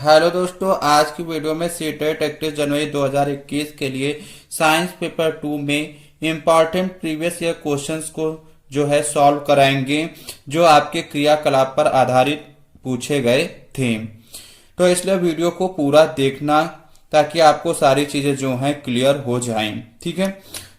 Hello दोस्तों, आज की वीडियो में सीटेट 31 जनवरी 2021 के लिए साइंस पेपर 2 में इम्पॉर्टेंट प्रीवियस ईयर क्वेश्चंस को जो है सॉल्व कराएंगे, जो आपके क्रियाकलाप पर आधारित पूछे गए थे। तो इसलिए वीडियो को पूरा देखना ताकि आपको सारी चीजें जो हैं क्लियर हो जाएं। ठीक है,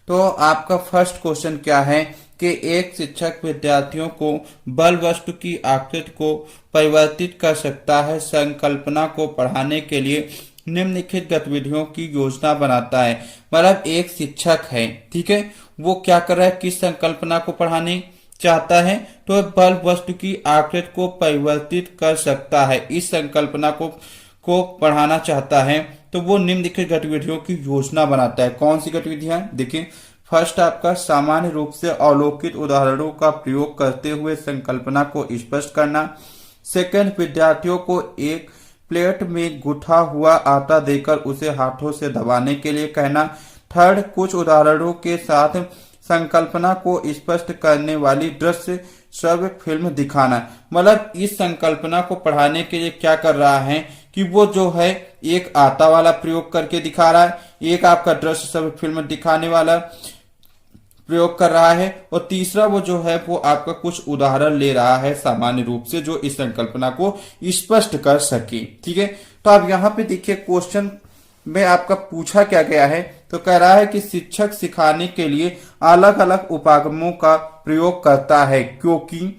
तो आपका फर्स्ट क्वेश्चन क्या है कि एक शिक्षक विद्यार्थियों को बल वस्तु की आकृति को परिवर्तित कर सकता है। संकल्पना को पढ़ाने के लिए निम्नलिखित गतिविधियों की योजना बनाता है। मतलब एक शिक्षक है, ठीक है, वो क्या कर रहा है, किस संकल्पना को पढ़ाने चाहता है, तो बल वस्तु की आकृति को परिवर्तित कर सकता है। इस संकल्पना को पढ़ाना चाहता है, तो वो निम्नलिखित गतिविधियों की योजना बनाता है। कौन सी गतिविधियां? देखिए, फर्स्ट आपका सामान्य रूप से अवलोकित उदाहरणों का प्रयोग करते हुए संकल्पना को स्पष्ट करना। सेकंड, विद्यार्थियों को एक प्लेट में गुथा हुआ आटा देकर उसे हाथों से दबाने के लिए कहना। थर्ड, कुछ उदाहरणों के साथ संकल्पना को स्पष्ट करने वाली दृश्य श्रव्य फिल्म दिखाना। मतलब इस संकल्पना को पढ़ाने के लिए क्या कर रहा है कि वो जो है एक आटा वाला प्रयोग करके दिखा रहा है, एक आपका दृश्य श्रव्य फिल्म दिखाने वाला प्रयोग कर रहा है, और तीसरा वो जो है वो आपका कुछ उदाहरण ले रहा है सामान्य रूप से, जो इस संकल्पना को स्पष्ट कर सके। ठीक है, तो आप यहाँ पे देखिए क्वेश्चन में आपका पूछा क्या गया है, तो कह रहा है कि शिक्षक सिखाने के लिए अलग अलग उपागमों का प्रयोग करता है, क्योंकि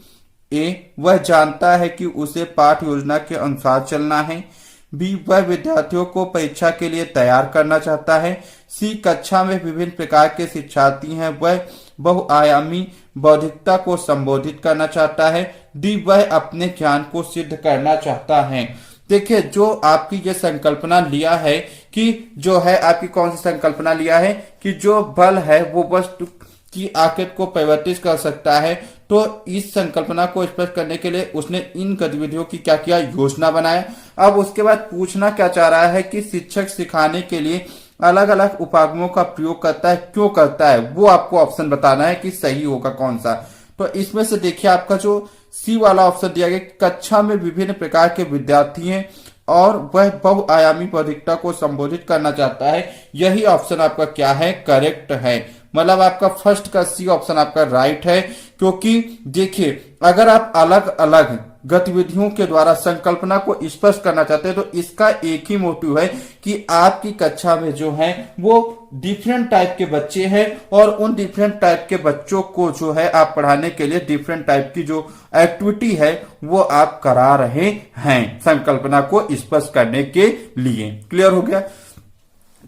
ए, वह जानता है कि उसे पाठ योजना के अनुसार चलना है। बी, वह विद्यार्थियों को परीक्षा के लिए तैयार करना चाहता है। सी, कक्षा में विभिन्न प्रकार के शिक्षार्थी हैं, वह बहुआयामी बौद्धिकता को संबोधित करना चाहता है। डी, वह अपने ज्ञान को सिद्ध करना चाहता है। देखिए, जो आपकी ये संकल्पना लिया है कि जो है आपकी कौन सी संकल्पना लिया है कि जो बल है वो वस्तु की आकृति को परिवर्तित कर सकता है, तो इस संकल्पना को स्पष्ट करने के लिए उसने इन गतिविधियों की क्या किया, योजना बनाया। अब उसके बाद पूछना क्या चाह रहा है कि शिक्षक सिखाने के लिए अलग अलग उपागमों का प्रयोग करता है, क्यों करता है, वो आपको ऑप्शन बताना है कि सही होगा कौन सा। तो इसमें से देखिए आपका जो सी वाला ऑप्शन दिया गया, कक्षा में विभिन्न प्रकार के विद्यार्थी हैं और वह बहुआयामी बौद्धिकता को संबोधित करना चाहता है, यही ऑप्शन आपका क्या है, करेक्ट है। मतलब आपका फर्स्ट का सी ऑप्शन आपका राइट है, क्योंकि देखिए अगर आप अलग अलग गतिविधियों के द्वारा संकल्पना को स्पष्ट करना चाहते हैं, तो इसका एक ही मोटिव है कि आपकी कक्षा में जो है वो डिफरेंट टाइप के बच्चे हैं, और उन डिफरेंट टाइप के बच्चों को जो है आप पढ़ाने के लिए डिफरेंट टाइप की जो एक्टिविटी है वो आप करा रहे हैं संकल्पना को स्पष्ट करने के लिए। क्लियर हो गया?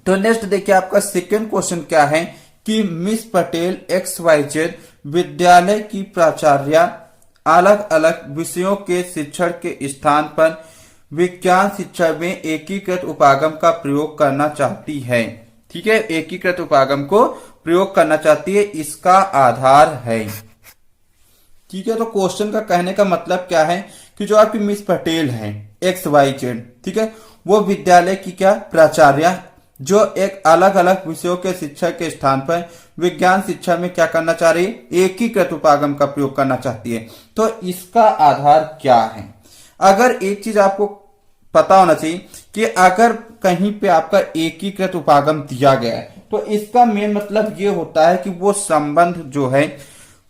तो नेक्स्ट देखिए आपका सेकेंड क्वेश्चन क्या है कि मिस पटेल XYZ विद्यालय की प्राचार्य अलग अलग विषयों के शिक्षण के स्थान पर विज्ञान शिक्षा में एकीकृत उपागम का प्रयोग करना चाहती है। ठीक है, एकीकृत उपागम को प्रयोग करना चाहती है, इसका आधार है। ठीक है, तो क्वेश्चन का कहने का मतलब क्या है कि जो आपकी मिस पटेल है XYZ, ठीक है, वो विद्यालय की क्या प्राचार्य, जो एक अलग अलग विषयों के शिक्षा के स्थान पर विज्ञान शिक्षा में क्या करना चाह रही है, एकीकृत उपागम का प्रयोग करना चाहती है। तो इसका आधार क्या है? अगर एक चीज आपको पता होना चाहिए कि अगर कहीं पे आपका एकीकृत उपागम दिया गया है, तो इसका मेन मतलब ये होता है कि वो संबंध जो है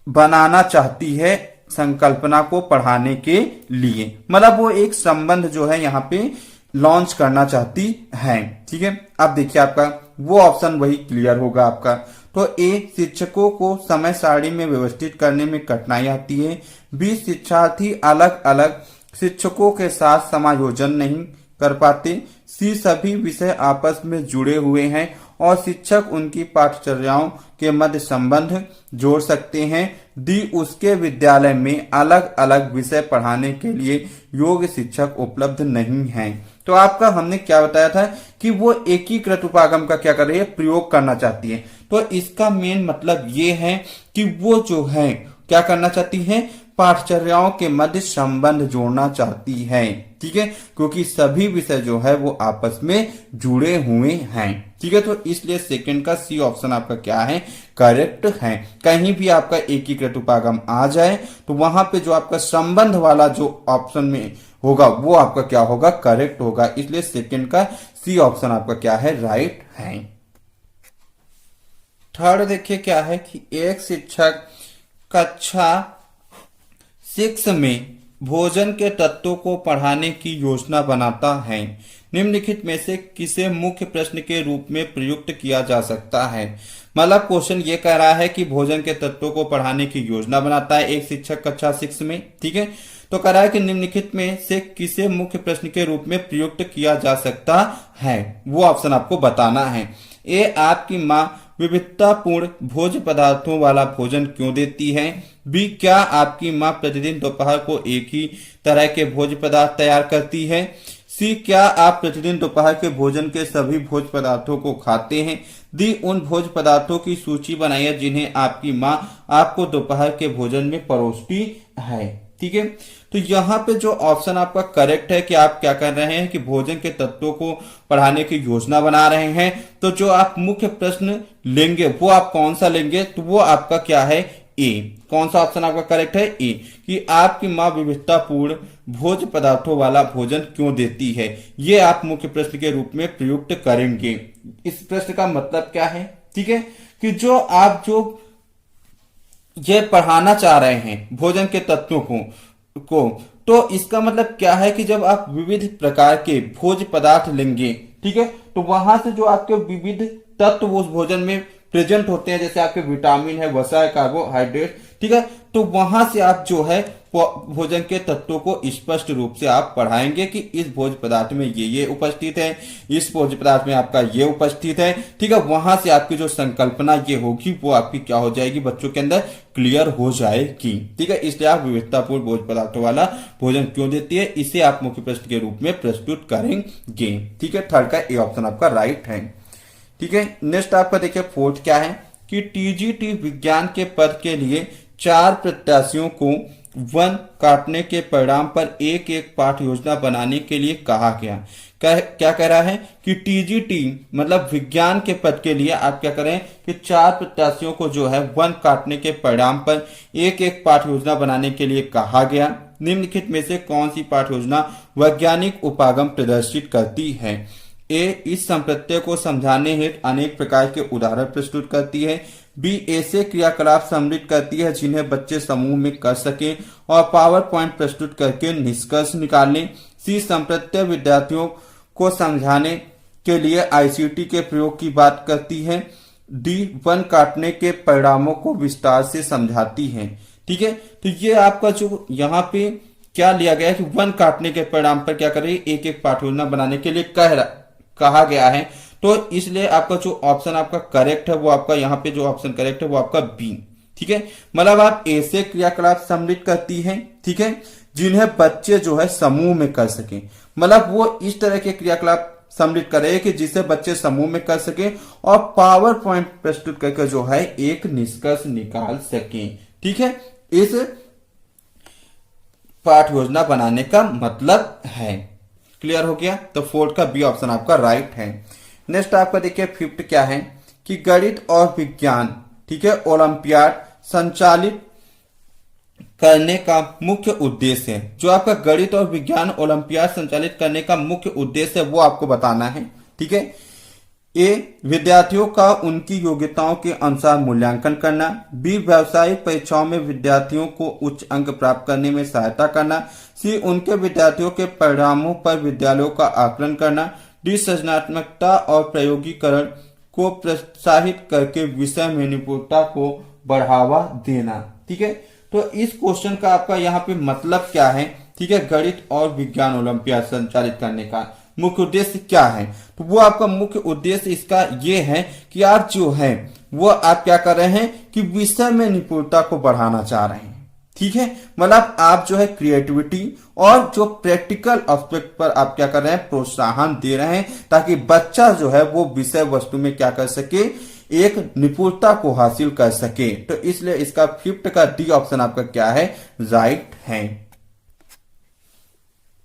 बनाना चाहती है संकल्पना को पढ़ाने के लिए। मतलब वो एक संबंध जो है यहाँ पे लॉन्च करना चाहती है। ठीक है, अब देखिए आपका वो ऑप्शन वही क्लियर होगा आपका। तो ए, शिक्षकों को समय सारणी में व्यवस्थित करने में कठिनाई आती है। बी, शिक्षार्थी अलग अलग शिक्षकों के साथ समायोजन नहीं कर पाते। सी, सभी विषय आपस में जुड़े हुए हैं और शिक्षक उनकी पाठचर्याओं के मध्य संबंध जोड़ सकते हैं। डी, उसके विद्यालय में अलग अलग विषय पढ़ाने के लिए योग्य शिक्षक उपलब्ध नहीं हैं। तो आपका हमने क्या बताया था कि वो एकीकृत उपागम का क्या कर रही है, प्रयोग करना चाहती है। तो इसका मेन मतलब ये है कि वो जो है क्या करना चाहती है, पाठचर्याओं के मध्य संबंध जोड़ना चाहती है। ठीक है, क्योंकि सभी विषय जो है वो आपस में जुड़े हुए हैं। ठीक है, तो इसलिए सेकंड का सी ऑप्शन आपका क्या है, करेक्ट है। कहीं भी आपका एकीकृत उपागम आ जाए तो वहां पे जो आपका संबंध वाला जो ऑप्शन में होगा वो आपका क्या होगा, करेक्ट होगा। इसलिए सेकंड का सी ऑप्शन आपका क्या है, राइट है। थर्ड देखिए क्या है कि एक शिक्षक कक्षा 6 में भोजन के तत्वों को पढ़ाने की योजना बनाता है। निम्नलिखित में से किसे मुख्य प्रश्न के रूप में प्रयुक्त किया जा सकता है। मतलब क्वेश्चन ये कह रहा है कि भोजन के तत्वों को पढ़ाने की योजना बनाता है एक शिक्षक कक्षा 6 में। ठीक है, तो कह रहा है कि निम्नलिखित में से किसे मुख्य प्रश्न के रूप में प्रयुक्त किया जा सकता है, वो ऑप्शन आपको बताना है। ए, आपकी माँ विविधतापूर्ण भोज्य पदार्थों वाला भोजन क्यों देती है। बी, क्या आपकी माँ प्रतिदिन दोपहर को एक ही तरह के भोज्य पदार्थ तैयार करती है। सी, क्या आप प्रतिदिन दोपहर के भोजन के सभी भोज्य पदार्थों को खाते हैं। डी, उन भोज्य पदार्थों की सूची बनाइए जिन्हें आपकी माँ आपको दोपहर के भोजन में परोसती है। ठीक है, तो यहाँ पे जो ऑप्शन आपका करेक्ट है कि आप क्या कर रहे हैं कि भोजन के तत्वों को पढ़ाने की योजना बना रहे हैं, तो जो आप मुख्य प्रश्न लेंगे वो आप कौन सा लेंगे, तो वो आपका क्या है, ए। कौन सा ऑप्शन आपका करेक्ट है, ए, कि आपकी माँ विविधतापूर्ण भोज्य पदार्थों वाला भोजन क्यों देती है, ये आप मुख्य प्रश्न के रूप में प्रयुक्त करेंगे। इस प्रश्न का मतलब क्या है, ठीक है, कि जो आप जो ये पढ़ाना चाह रहे हैं भोजन के तत्वों को तो इसका मतलब क्या है कि जब आप विविध प्रकार के भोज्य पदार्थ लेंगे, ठीक है, तो वहां से जो आपके विविध तत्व उस भोजन में प्रेजेंट होते हैं, जैसे आपके विटामिन है, वसा है, कार्बोहाइड्रेट, ठीक है, तो वहां से आप जो है भोजन के तत्वों को स्पष्ट रूप से आप पढ़ाएंगे कि इस भोज्य पदार्थ में ये उपस्थित है, इस भोज्य पदार्थ में आपका ये उपस्थित है। ठीक है, वहां से आपकी जो संकल्पना ये होगी वो आपकी क्या हो जाएगी, बच्चों के अंदर क्लियर हो जाएगी। ठीक है, इसलिए आप विविधतापूर्ण भोज्य पदार्थों वाला भोजन क्यों देती है, इसे आप मुख्य प्रश्न के रूप में प्रस्तुत करेंगे। ठीक है, थर्ड का ए ऑप्शन आपका राइट है। ठीक है, नेक्स्ट आपका देखिए फोर्थ क्या है कि टीजीटी विज्ञान के पद के लिए 4 प्रत्याशियों को वन काटने के परिणाम पर एक एक पाठ योजना बनाने के लिए कहा गया। क्या कह रहा है कि टीजीटी मतलब विज्ञान के पद के लिए आप क्या करें कि 4 प्रत्याशियों को जो है वन काटने के परिणाम पर एक एक पाठ योजना बनाने के लिए कहा गया। निम्नलिखित में से कौन सी पाठ योजना वैज्ञानिक उपागम प्रदर्शित करती है। ए, इस संप्रत्यय को समझाने हेतु अनेक प्रकार के उदाहरण प्रस्तुत करती है। बी, ऐसे क्रियाकलाप सम्मिलित करती है जिन्हें बच्चे समूह में कर सकें और पावर पॉइंट प्रस्तुत करके निष्कर्ष निकालें। सी, संप्रत्यय विद्यार्थियों को समझाने के लिए आईसीटी के प्रयोग की बात करती है। डी, वन काटने के परिणामों को विस्तार से समझाती है। ठीक है, तो ये आपका जो यहाँ पे क्या लिया गया है कि वन काटने के परिणाम पर क्या कर रही है, एक एक पाठ योजना बनाने के लिए कहा गया है। तो इसलिए आपका जो ऑप्शन आपका करेक्ट है वो आपका यहाँ पे जो ऑप्शन करेक्ट है वो आपका बी। ठीक है, मतलब आप ऐसे क्रियाकलाप सम्मिलित करती हैं, ठीक है, जिन्हें बच्चे जो है समूह में कर सकें। मतलब वो इस तरह के क्रियाकलाप सम्मिलित करे कि जिसे बच्चे समूह में कर सके और पावर पॉइंट प्रस्तुत करके जो है एक निष्कर्ष निकाल सके। ठीक है, इस पाठ योजना बनाने का मतलब है। क्लियर हो गया, तो फोर्थ का बी ऑप्शन आपका राइट है। नेक्स्ट आपका देखिए फिफ्थ क्या है कि गणित और विज्ञान, ठीक है, ओलंपियाड संचालित करने का मुख्य उद्देश्य है। जो आपका गणित और विज्ञान ओलंपियाड संचालित करने का मुख्य उद्देश्य है वो आपको बताना है। ठीक है, ए, विद्यार्थियों का उनकी योग्यताओं के अनुसार मूल्यांकन करना। बी, व्यावसायिक परीक्षाओं में विद्यार्थियों को उच्च अंक प्राप्त करने में सहायता करना। सी, उनके विद्यार्थियों के परिणामों पर विद्यालयों का आकलन करना। डी, सृजनात्मकता और प्रयोगीकरण को प्रोत्साहित करके विषय में निपुणता को बढ़ावा देना। ठीक है, तो इस क्वेश्चन का आपका यहाँ पे मतलब क्या है, ठीक है, गणित और विज्ञान ओलंपियाड संचालित करने का मुख्य उद्देश्य क्या है, तो वो आपका मुख्य उद्देश्य इसका ये है कि आप जो है वो आप क्या कर रहे हैं कि विषय में निपुणता को बढ़ाना चाह रहे हैं। ठीक है, मतलब आप जो है क्रिएटिविटी और जो प्रैक्टिकल एस्पेक्ट पर आप क्या कर रहे हैं, प्रोत्साहन दे रहे हैं ताकि बच्चा जो है वो विषय वस्तु में क्या कर सके, एक निपुणता को हासिल कर सके। तो इसलिए इसका फिफ्थ का डी ऑप्शन आपका क्या है, राइट है।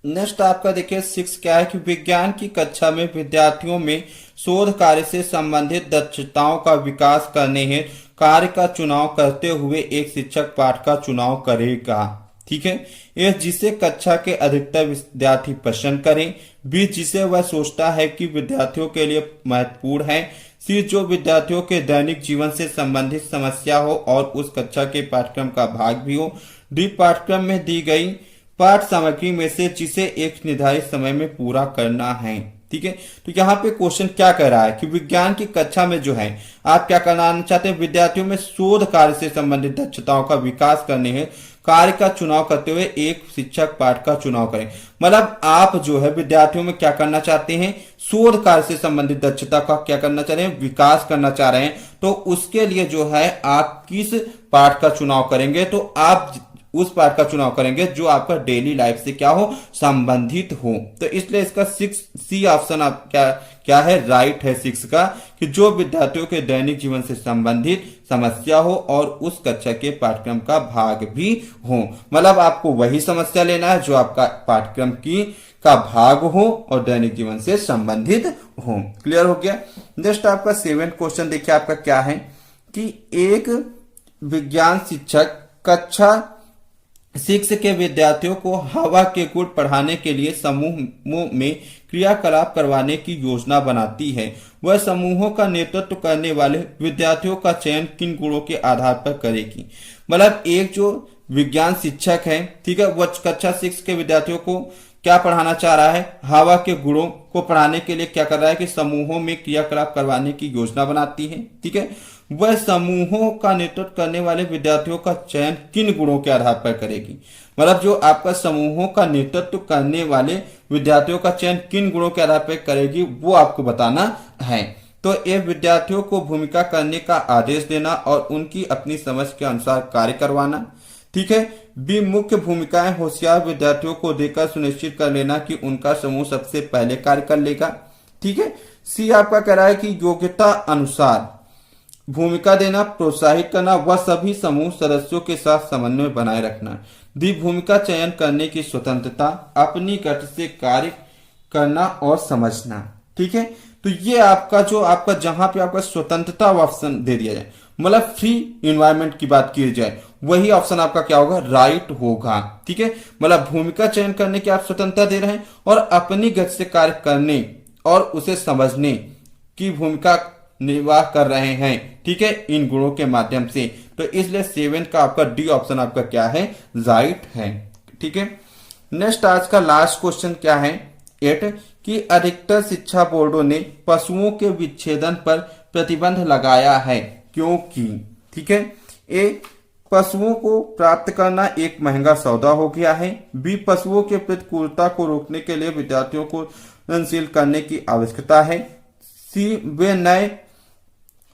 नेक्स्ट आपका देखिए 6 क्या है कि विज्ञान की कक्षा में विद्यार्थियों में शोध कार्य से संबंधित दक्षताओं का विकास करने हेतु कार्य का चुनाव करते हुए एक शिक्षक पाठ का चुनाव करेगा। ठीक है, ये जिसे कक्षा के अधिकतर विद्यार्थी पसंद करें। बी, जिसे वह सोचता है कि विद्यार्थियों के लिए महत्वपूर्ण है। सी, जो विद्यार्थियों के दैनिक जीवन से संबंधित समस्या हो और उस कक्षा के पाठ्यक्रम का भाग भी हो। डी, पाठ्यक्रम में दी गई पाठ सामग्री में से जिसे एक निर्धारित समय में पूरा करना है। ठीक है, तो यहाँ पे क्वेश्चन क्या कह रहा है कि विज्ञान की कक्षा में जो है आप क्या करना चाहते हैं, विद्यार्थियों में शोध कार्य से संबंधित दक्षताओं का विकास करने हैं कार्य का चुनाव करते हुए एक शिक्षक पाठ का चुनाव करें। मतलब आप जो है विद्यार्थियों में क्या करना चाहते हैं, शोध कार्य से संबंधित दक्षता का क्या करना चाह रहे हैं, विकास करना चाह रहे हैं। तो उसके लिए जो है आप किस पाठ का चुनाव करेंगे, तो आप उस पाठ का चुनाव करेंगे जो आपका डेली लाइफ से क्या हो, संबंधित हो। तो इसलिए इसका 6C ऑप्शन आप क्या है, राइट है 6 का, कि जो विद्यार्थियों के दैनिक जीवन से संबंधित समस्या हो और उस कक्षा के पाठ्यक्रम का भाग भी हो। मतलब आपको वही समस्या लेना है जो आपका पाठ्यक्रम का भाग हो और दैनिक जीवन से संबंधित हो। क्लियर हो गया। नेक्स्ट आपका 7th क्वेश्चन देखिए आपका क्या है कि एक विज्ञान शिक्षक कक्षा 6 के विद्यार्थियों को हवा के गुण पढ़ाने के लिए समूह में क्रियाकलाप करवाने की योजना बनाती है। वह समूहों का नेतृत्व करने वाले विद्यार्थियों का चयन किन गुणों के आधार पर करेगी। मतलब एक जो विज्ञान शिक्षक है, ठीक है, वह कक्षा 6 के विद्यार्थियों को क्या पढ़ाना चाह रहा है, हवा के गुणों को पढ़ाने के लिए क्या कर रहा है कि समूहों में क्रियाकलाप करवाने की योजना बनाती है। ठीक है, वह समूहों का नेतृत्व करने वाले विद्यार्थियों का चयन किन गुणों के आधार पर करेगी। मतलब जो आपका समूहों का नेतृत्व करने वाले विद्यार्थियों का चयन किन गुणों के आधार पर करेगी वो आपको बताना है। तो ये विद्यार्थियों को भूमिका करने का आदेश देना और उनकी अपनी समझ के अनुसार कार्य करवाना। ठीक है, बी, मुख्य भूमिकाएं होशियार विद्यार्थियों को देकर सुनिश्चित कर लेना कि उनका समूह सबसे पहले कार्य कर लेगा। ठीक है, सी आपका कह रहा है कि योग्यता अनुसार भूमिका देना, प्रोत्साहित करना, वह सभी समूह सदस्यों के साथ समन्वय बनाए रखना। दी, भूमिका चयन करने की स्वतंत्रता, अपनी गति से कार्य करना और समझना। ठीक है, तो ये आपका जहां पे आपका स्वतंत्रता ऑप्शन दे दिया जाए, मतलब फ्री इन्वायरमेंट की बात की जाए, वही ऑप्शन आपका क्या होगा, राइट होगा। ठीक है, मतलब भूमिका चयन करने की आप स्वतंत्रता दे रहे हैं और अपनी गति से कार्य करने और उसे समझने की भूमिका निर्वाह कर रहे हैं। ठीक है, इन गुणों के माध्यम से। तो इसलिए 7 का आपका डी ऑप्शन आपका क्या है, राइट है। ठीक है, नेक्स्ट आज का लास्ट क्वेश्चन क्या है 8 कि अधिकतर शिक्षा बोर्डों ने पशुओं के विच्छेदन पर प्रतिबंध लगाया है क्योंकि। ठीक है, ए, पशुओं को प्राप्त करना एक महंगा सौदा हो गया है। बी, पशुओं के प्रति क्रूरता को रोकने के लिए विद्यार्थियों को संशील करने की आवश्यकता है। सी, वे नए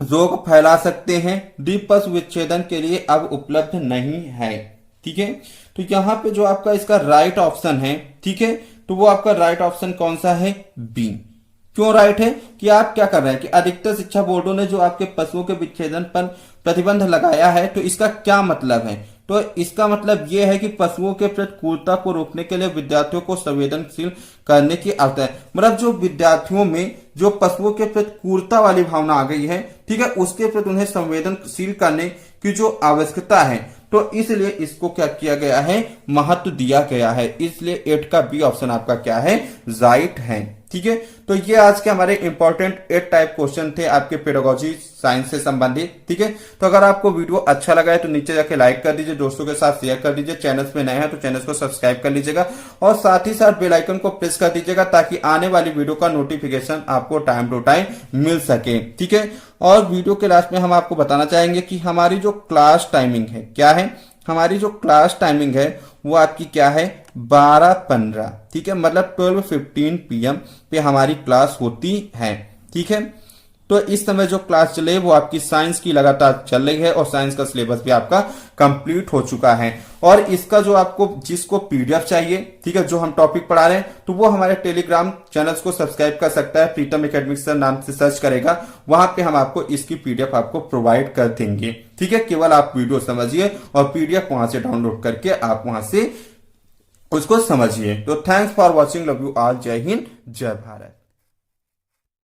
रोग फैला सकते हैं। डी, पशु विच्छेदन के लिए अब उपलब्ध नहीं है। ठीक है, तो यहाँ पे जो आपका इसका राइट ऑप्शन है, ठीक है, तो वो आपका राइट ऑप्शन कौन सा है, बी। क्यों राइट है कि आप क्या कर रहे हैं कि अधिकतर शिक्षा बोर्डों ने जो आपके पशुओं के विच्छेदन पर प्रतिबंध लगाया है, तो इसका क्या मतलब है, तो इसका मतलब यह है कि पशुओं के प्रति क्रूरता को रोकने के लिए विद्यार्थियों को संवेदनशील करने की आवश्यकता है। मतलब जो विद्यार्थियों में जो पशुओं के प्रति क्रूरता वाली भावना आ गई है, ठीक है, उसके प्रति उन्हें संवेदनशील करने की जो आवश्यकता है, तो इसलिए इसको क्या किया गया है, महत्व दिया गया है। इसलिए 8 का बी ऑप्शन आपका क्या है, राइट है। ठीक है, तो ये आज के हमारे इंपॉर्टेंट 8 टाइप क्वेश्चन थे आपके पेडागोजी साइंस से संबंधित। ठीक है, तो अगर आपको वीडियो अच्छा लगा है तो नीचे जाके लाइक कर दीजिए, दोस्तों के साथ शेयर कर दीजिए, चैनल पे नए हैं तो चैनल को सब्सक्राइब कर लीजिएगा और साथ ही साथ बेल आइकन को प्रेस कर दीजिएगा ताकि आने वाली वीडियो का नोटिफिकेशन आपको टाइम टू टाइम मिल सके। ठीक है, और वीडियो के लास्ट में हम आपको बताना चाहेंगे कि हमारी जो क्लास टाइमिंग है क्या है, हमारी जो क्लास टाइमिंग है वो आपकी क्या है, 12:15। ठीक है, मतलब 12:15 PM पे हमारी क्लास होती है। ठीक है, तो इस समय जो क्लास चल रही है वो आपकी साइंस की लगातार चल रही है और साइंस का सिलेबस भी आपका कंप्लीट हो चुका है। और इसका जो आपको जिसको पीडीएफ चाहिए, ठीक है, जो हम टॉपिक पढ़ा रहे हैं, तो वो हमारे टेलीग्राम चैनल्स को सब्सक्राइब कर सकता है। प्रीतम एकेडमिक्स सर नाम से सर्च करेगा, वहां पे हम आपको इसकी पीडीएफ आपको प्रोवाइड कर देंगे। ठीक है, केवल आप वीडियो समझिए और पीडीएफ वहां से डाउनलोड करके आप वहां से उसको समझिए। तो thanks for watching, love you all, जय हिंद जय भारत।